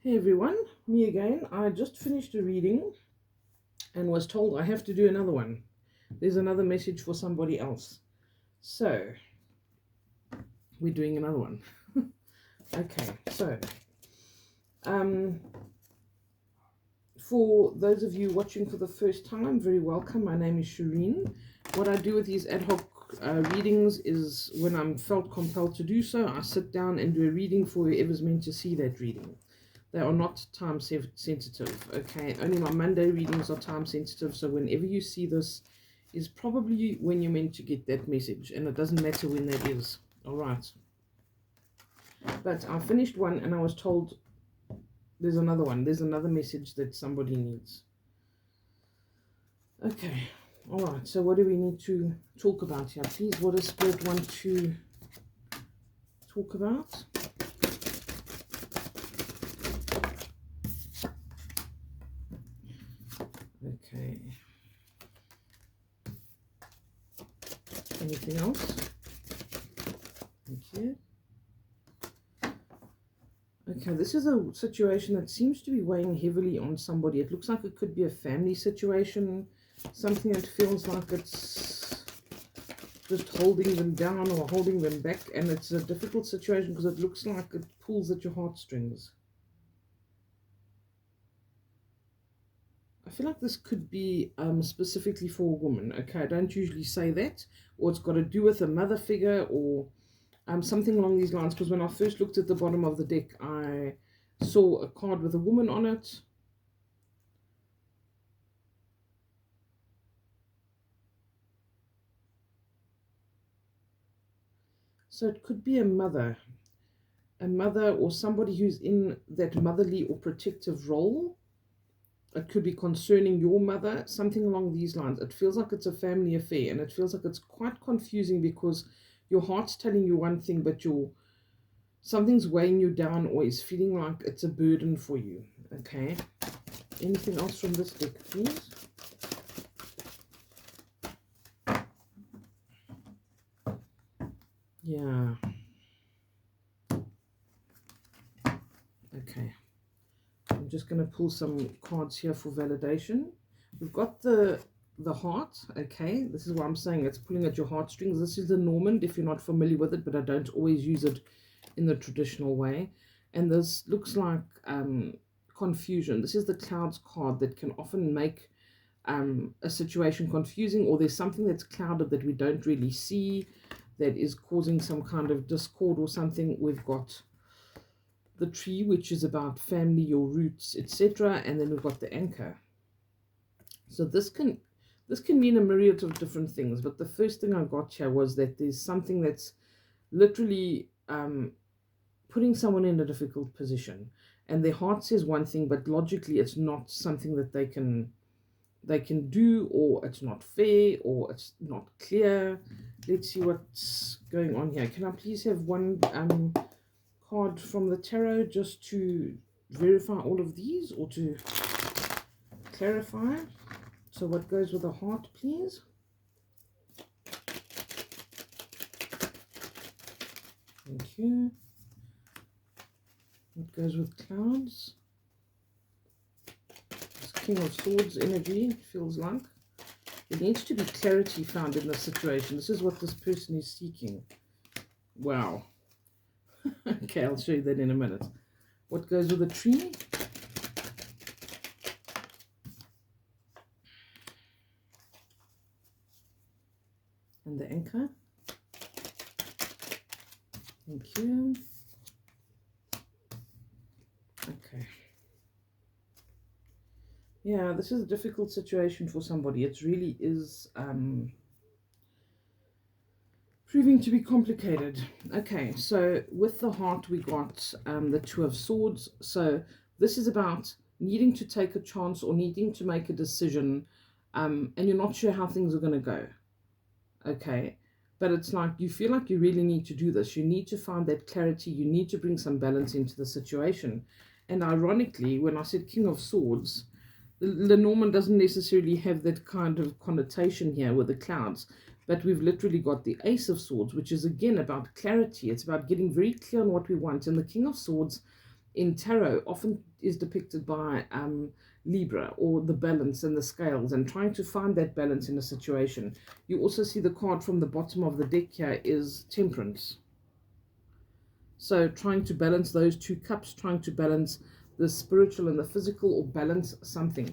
Hey everyone, me again. I just finished a reading and was told I have to do another one. There's another message for somebody else. So, we're doing another one. Okay, so, um, for those of you watching for the first time, very welcome. My name is Shereen. What I do with these ad hoc readings is when I'm felt compelled to do so, I sit down and do a reading for whoever's meant to see that reading. They are not time sensitive, okay? Only my Monday readings are time sensitive, so whenever you see this is probably when you're meant to get that message, and it doesn't matter when that is, all right? But I finished one, and I was told there's another one. There's another message that somebody needs. Okay, all right, so what do we need to talk about here? Please, what does Spirit want to talk about? Okay. Anything else? Thank you. Okay, this is a situation that seems to be weighing heavily on somebody. It looks like it could be a family situation, something that feels like it's just holding them down or holding them back, and it's a difficult situation because it looks like it pulls at your heartstrings. I feel like this could be specifically for a woman. Okay, I don't usually say that, or it's got to do with a mother figure or something along these lines, because when I first looked at the bottom of the deck, I saw a card with a woman on it. So it could be a mother or somebody who's in that motherly or protective role. It could be concerning your mother, something along these lines. It feels like it's a family affair, and it feels like it's quite confusing because your heart's telling you one thing, but something's weighing you down or is feeling like it's a burden for you. Okay. Anything else from this deck, please? Yeah. Okay. I'm just going to pull some cards here for validation. We've got the heart. Okay. This is what I'm saying. It's pulling at your heartstrings. This is the Normand, if you're not familiar with it, but I don't always use it in the traditional way. And this looks like confusion. This is the Clouds card that can often make a situation confusing, or there's something that's clouded that we don't really see that is causing some kind of discord or something. We've got the tree, which is about family, your roots, etc., and then we've got the anchor. So this can mean a myriad of different things, but the first thing I got here was that there's something that's literally putting someone in a difficult position, and their heart says one thing, but logically it's not something that they can do, or it's not fair, or it's not clear. Let's see what's going on here. Can I please have one card from the tarot just to verify all of these, or to clarify? So what goes with the heart, please? Thank you. What goes with clouds? This King of Swords energy, feels like. There needs to be clarity found in this situation. This is what this person is seeking. Wow. Okay, I'll show you that in a minute. What goes with the tree? And the anchor. Thank you. Okay. Yeah, this is a difficult situation for somebody. It really is proving to be complicated. Okay, so with the heart, we got the Two of Swords. So this is about needing to take a chance or needing to make a decision, and you're not sure how things are going to go. Okay, but it's like you feel like you really need to do this. You need to find that clarity. You need to bring some balance into the situation. And ironically, when I said King of Swords, Lenormand doesn't necessarily have that kind of connotation here with the clouds, but we've literally got the Ace of Swords, which is again about clarity. It's about getting very clear on what we want. And the King of Swords in tarot often is depicted by Libra, or the balance and the scales, and trying to find that balance in a situation. You also see the card from the bottom of the deck here is Temperance. So trying to balance those two cups, trying to balance the spiritual and the physical, or balance something.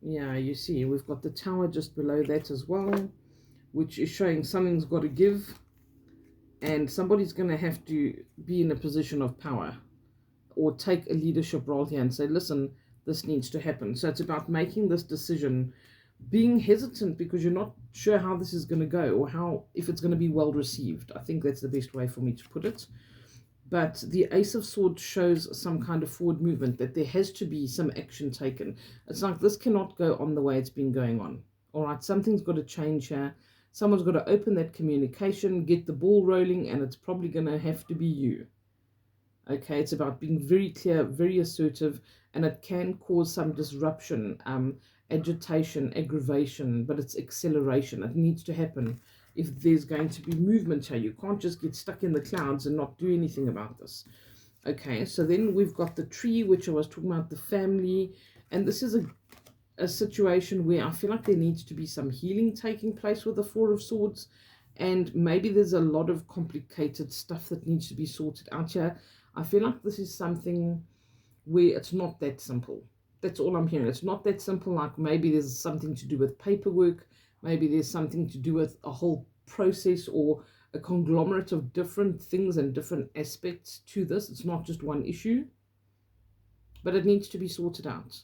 Yeah, you see, we've got the Tower just below that as well, which is showing something's got to give, and somebody's going to have to be in a position of power, or take a leadership role here and say, listen, this needs to happen. So it's about making this decision, being hesitant because you're not sure how this is going to go, or how, if it's going to be well received. I think that's the best way for me to put it. But the Ace of Swords shows some kind of forward movement, that there has to be some action taken. It's like this cannot go on the way it's been going on. All right, something's got to change here. Someone's got to open that communication, get the ball rolling, and it's probably going to have to be you. Okay, it's about being very clear, very assertive, and it can cause some disruption, agitation, aggravation, but it's acceleration. It needs to happen if there's going to be movement here. You can't just get stuck in the clouds and not do anything about this. Okay, so then we've got the tree, which I was talking about, the family, and this is a situation where I feel like there needs to be some healing taking place with the Four of Swords, and maybe there's a lot of complicated stuff that needs to be sorted out here. I feel like this is something where it's not that simple. That's all I'm hearing. It's not that simple. Like maybe there's something to do with paperwork. Maybe there's something to do with a whole process, or a conglomerate of different things and different aspects to this. It's not just one issue, but it needs to be sorted out.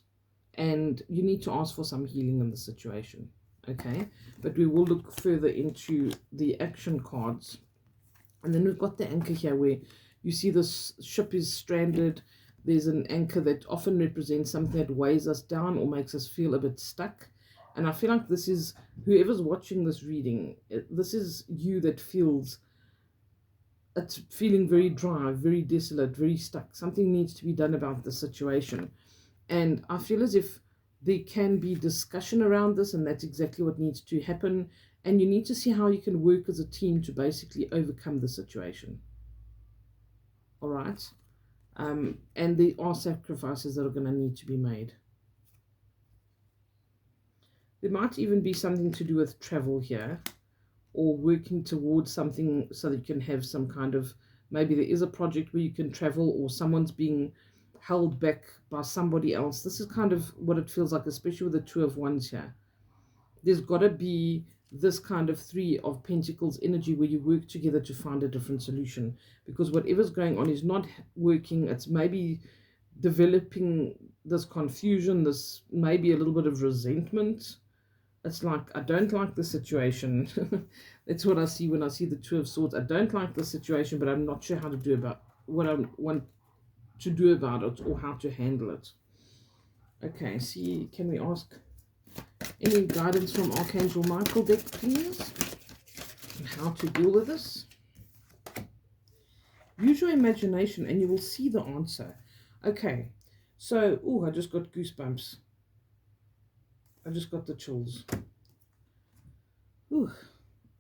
And you need to ask for some healing in the situation. Okay, but we will look further into the action cards. And then we've got the anchor here, where you see this ship is stranded. There's an anchor that often represents something that weighs us down or makes us feel a bit stuck. And I feel like this is, whoever's watching this reading, this is you that feels, it's feeling very dry, very desolate, very stuck. Something needs to be done about the situation. And I feel as if there can be discussion around this, and that's exactly what needs to happen. And you need to see how you can work as a team to basically overcome the situation. All right. And there are sacrifices that are going to need to be made. There might even be something to do with travel here, or working towards something so that you can have some kind of, maybe there is a project where you can travel, or someone's being held back by somebody else. This is kind of what it feels like, especially with the Two of Wands here. There's got to be this kind of Three of Pentacles energy where you work together to find a different solution, because whatever's going on is not working. It's maybe developing this confusion, this maybe a little bit of resentment. It's like, I don't like the situation. That's what I see when I see the Two of Swords. I don't like the situation, but I'm not sure how to do about what I want to do about it, or how to handle it. Okay, see, can we ask any guidance from Archangel Michael deck, please, on how to deal with this? Use your imagination and you will see the answer. Okay, so, oh, I just got goosebumps. I just got the chills. Ooh,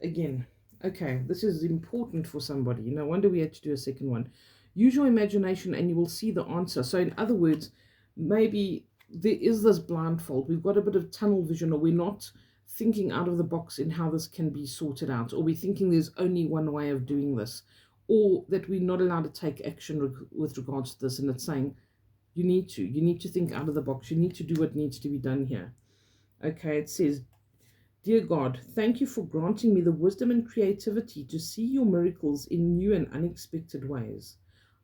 again. Okay, this is important for somebody. No wonder we had to do a second one. Use your imagination and you will see the answer. So in other words, maybe there is this blindfold. We've got a bit of tunnel vision, or we're not thinking out of the box in how this can be sorted out, or we're thinking there's only one way of doing this, or that we're not allowed to take action with regards to this. And it's saying you need to think out of the box. You need to do what needs to be done here. Okay, it says, Dear God, thank you for granting me the wisdom and creativity to see your miracles in new and unexpected ways.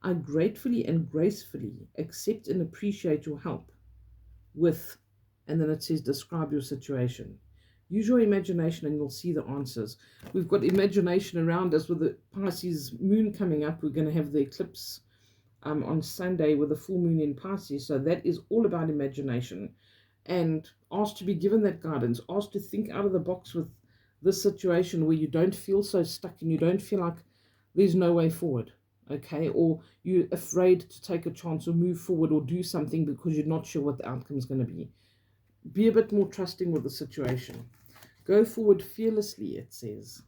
I gratefully and gracefully accept and appreciate your help with, and then it says, describe your situation. Use your imagination and you'll see the answers. We've got imagination around us with the Pisces moon coming up. We're going to have the eclipse on Sunday with the full moon in Pisces. So that is all about imagination. And ask to be given that guidance. Ask to think out of the box with this situation where you don't feel so stuck and you don't feel like there's no way forward. Okay, or you're afraid to take a chance or move forward or do something because you're not sure what the outcome is going to be. Be a bit more trusting with the situation. Go forward fearlessly, it says.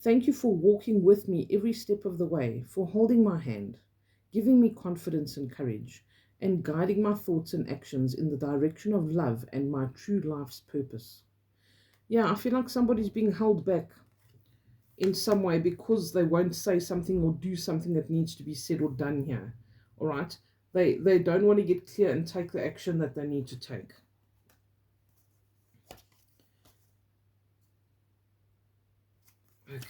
Thank you for walking with me every step of the way, for holding my hand, giving me confidence and courage, and guiding my thoughts and actions in the direction of love and my true life's purpose. Yeah, I feel like somebody's being held back in some way because they won't say something or do something that needs to be said or done here. All right? They don't want to get clear and take the action that they need to take. Okay.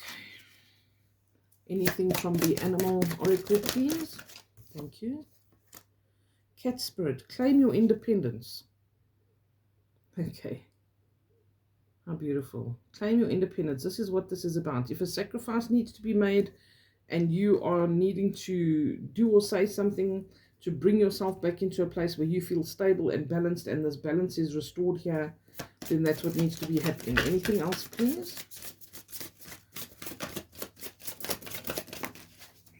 Anything from the animal oracle, please? Thank you. Cat spirit, claim your independence. Okay. How beautiful. Claim your independence. This is what this is about. If a sacrifice needs to be made and you are needing to do or say something to bring yourself back into a place where you feel stable and balanced, and this balance is restored here, then that's what needs to be happening. Anything else, please?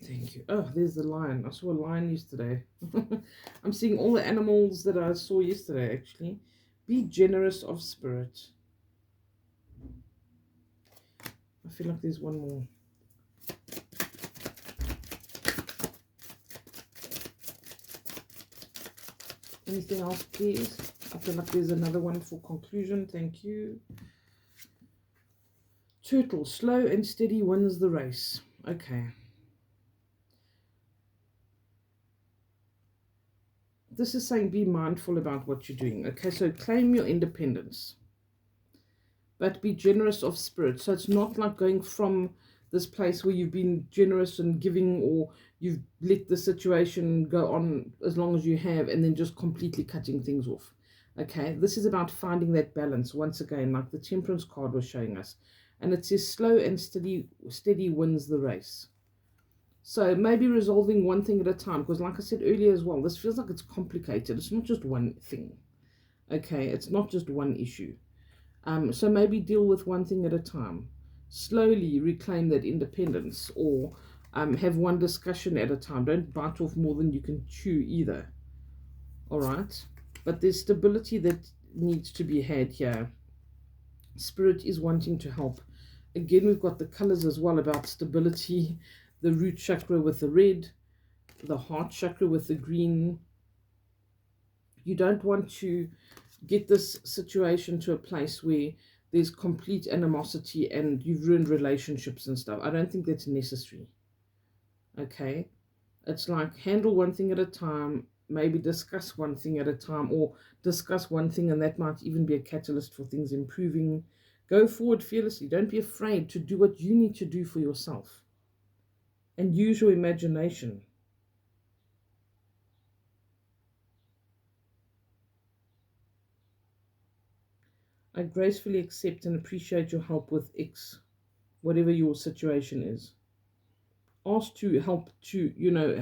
Thank you. Oh, there's the lion. I saw a lion yesterday. I'm seeing all the animals that I saw yesterday, actually. Be generous of spirit. I feel like there's one more. Anything else, please? I feel like there's another one for conclusion. Thank you. Turtle, slow and steady wins the race. Okay. This is saying be mindful about what you're doing. Okay, so claim your independence, but be generous of spirit. So it's not like going from this place where you've been generous and giving, or you've let the situation go on as long as you have, and then just completely cutting things off. Okay, this is about finding that balance once again, like the Temperance card was showing us. And it says slow and steady wins the race. So maybe resolving one thing at a time, because like I said earlier as well, this feels like it's complicated. It's not just one thing. Okay, it's not just one issue. So maybe deal with one thing at a time. Slowly reclaim that independence, or have one discussion at a time. Don't bite off more than you can chew either. All right? But there's stability that needs to be had here. Spirit is wanting to help. Again, we've got the colors as well about stability. The root chakra with the red, the heart chakra with the green. You don't want to get this situation to a place where there's complete animosity and you've ruined relationships and stuff. I don't think that's necessary. Okay? It's like handle one thing at a time, maybe discuss one thing at a time, or discuss one thing, and that might even be a catalyst for things improving. Go forward fearlessly. Don't be afraid to do what you need to do for yourself. And use your imagination. I gracefully accept and appreciate your help with X, whatever your situation is. Ask to help to,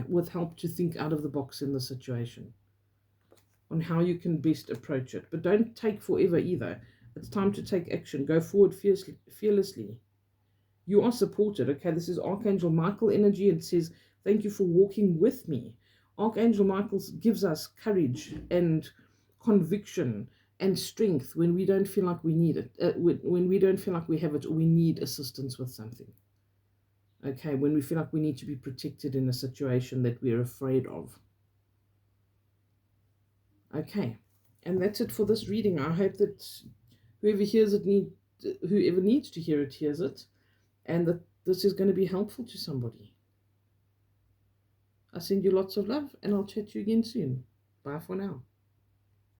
with help to think out of the box in the situation on how you can best approach it. But don't take forever either. It's time to take action. Go forward fearlessly. You are supported. Okay, this is Archangel Michael energy. It says, thank you for walking with me. Archangel Michael gives us courage and conviction and strength when we don't feel like we need it, when we don't feel like we have it, or we need assistance with something. Okay, when we feel like we need to be protected in a situation that we're afraid of. Okay, and that's it for this reading. I hope that whoever needs to hear it hears it, and that this is going to be helpful to somebody. I send you lots of love, and I'll chat to you again soon. Bye for now.